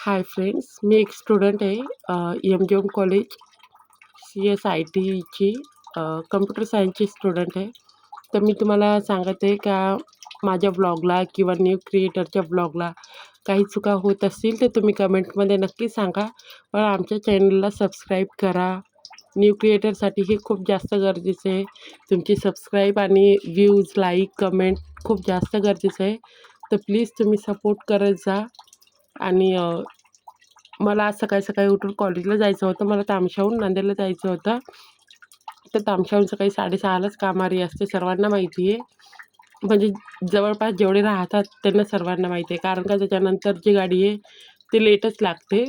Hi friends, मी एक student आहे M college CSITची computer सायन्सची स्टुडंट आहे. तर मी तुम्हाला सांगत आहे का माझ्या ब्लॉगला किंवा न्यू क्रिएटरच्या ब्लॉगला काही चुका होत असतील तर तुम्ही कमेंटमध्ये नक्की सांगा. पण आमच्या चॅनलला सबस्क्राईब करा. न्यू क्रिएटरसाठी हे खूप जास्त गरजेचं आहे. तुमची सबस्क्राईब आणि व्ह्यूज, लाईक, कमेंट खूप जास्त गरजेचं आहे. तर प्लीज तुम्ही सपोर्ट करत जा. आणि मला आज सकाळी उठून कॉलेजला जायचं होतं. मला तामशाहून नांदेडला जायचं होतं. तर तामशाहून सकाळी 6:30लाच कामारी असते, सर्वांना माहिती आहे. म्हणजे जवळपास जेवढे राहतात त्यांना सर्वांना माहिती आहे. कारण का त्याच्यानंतर जी गाडी आहे ती लेटच लागते.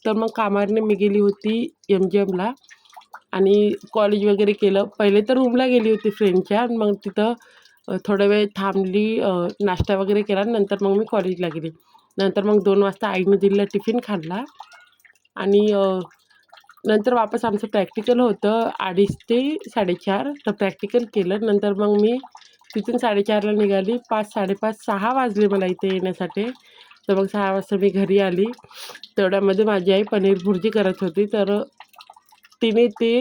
तर मग कामारीने मी गेली होती MGMला आणि कॉलेज वगैरे केलं. पहिले तर रूमला गेली होती फ्रेंडच्या. मग तिथं थोडा वेळ थांबली, नाश्ता वगैरे केला. नंतर मग मी कॉलेजला गेली. नंतर मग 2 वाजता आईने दिलेला टिफिन खाल्ला आणि नंतर वापस आमचं प्रॅक्टिकल होतं 2:30 ते 4:30. तर प्रॅक्टिकल केलं. नंतर मग मी तिथून 4:30ला निघाली. 5, 5:30, 6 वाजले मला इथे येण्यासाठी. तर मग 6 वाजता मी घरी आली. तेवढ्यामध्ये माझी आई पनीर भुर्जी करत होती. तर तिने ते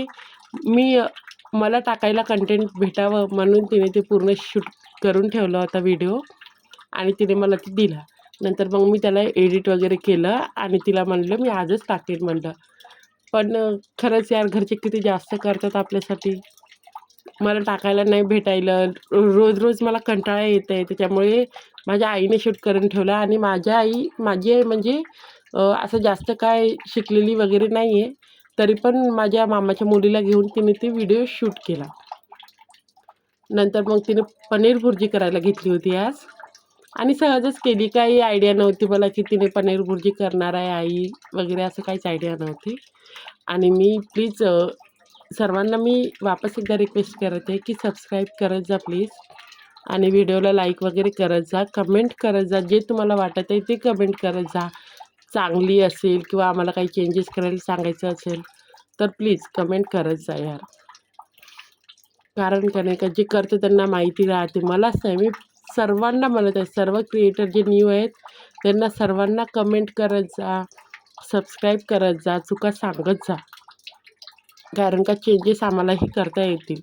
मी मला टाकायला कंटेंट भेटावं म्हणून तिने ते पूर्ण शूट करून ठेवला होता व्हिडिओ आणि तिने मला ते दिला. नंतर मग मी त्याला एडिट वगैरे केलं आणि तिला म्हणलं मी आजच टाकेन म्हणलं. पण खरंच यार घरचे किती जास्त करतात आपल्यासाठी. मला टाकायला नाही भेटायलं. रोज मला कंटाळा येत आहे. त्याच्यामुळे माझ्या आईने शूट करून ठेवलं आणि माझी आई म्हणजे असं जास्त काय शिकलेली वगैरे नाही आहे. तरी पण माझ्या मामाच्या मुलीला घेऊन तिने ते व्हिडिओ शूट केला. नंतर मग तिने पनीर भुर्जी करायला घेतली होती आज आणि सहजच केली. काही आयडिया नव्हती मला की तिने पनीर भुर्जी करणार आहे आई वगैरे, असं काहीच आयडिया नव्हती. आणि मी प्लीज सर्वांना मी वापस एकदा रिक्वेस्ट करत आहे की सबस्क्राईब करत जा प्लीज आणि व्हिडिओला लाईक वगैरे करत जा, कमेंट करत जा. जे तुम्हाला वाटत आहे ते कमेंट करत जा. चांगली असेल किंवा आम्हाला काही चेंजेस करायला सांगायचं असेल तर प्लीज कमेंट करत जा यार. कारण का नाही का जे करते त्यांना माहिती राहते. मलाच नाही, मी सर्वांना म्हणत आहे, सर्व क्रिएटर जे न्यू आहेत त्यांना सर्वांना कमेंट करत जा, सबस्क्राईब करत जा, चुका सांगत जा. कारण का चेंजेस आम्हालाही करता येतील.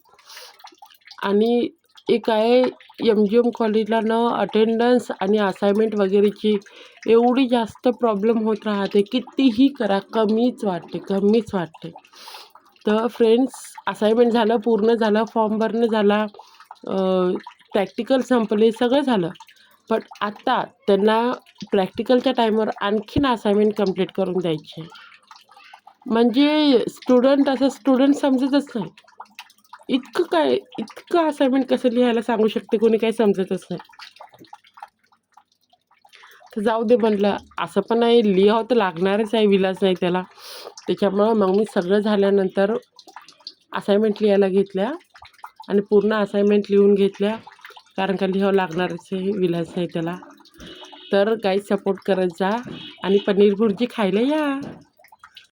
आणि एक आहे MGM कॉलेजला अटेंडन्स आणि असाइनमेंट वगैरेची एवढी जास्त प्रॉब्लेम होत राहते. कितीही करा कमीच वाटते. तर फ्रेंड्स, असाइनमेंट झालं, पूर्ण झालं, फॉर्म भरणं झाला, प्रॅक्टिकल संपले, सगळं झालं. पण आता त्यांना प्रॅक्टिकलच्या टाईमवर आणखीन असाइनमेंट कंप्लीट करून द्यायची. म्हणजे स्टुडंट समजतच नाही. इतकं असाइनमेंट कसं लिहायला सांगू शकते कोणी, काही समजतच नाही. तर जाऊ दे म्हणलं, असं पण नाही, लिहावं तर लागणारच आहे, विलाज नाही त्याला. त्याच्यामुळं मग मी सगळं झाल्यानंतर असाइनमेंट लिहायला घेतल्या आणि पूर्ण असाइनमेंट लिहून घेतल्या. कारण का लिहावं लागणारच आहे, विलाज नाही त्याला. तर काही सपोर्ट करत जा आणि पनीर भुर्जी खायला या.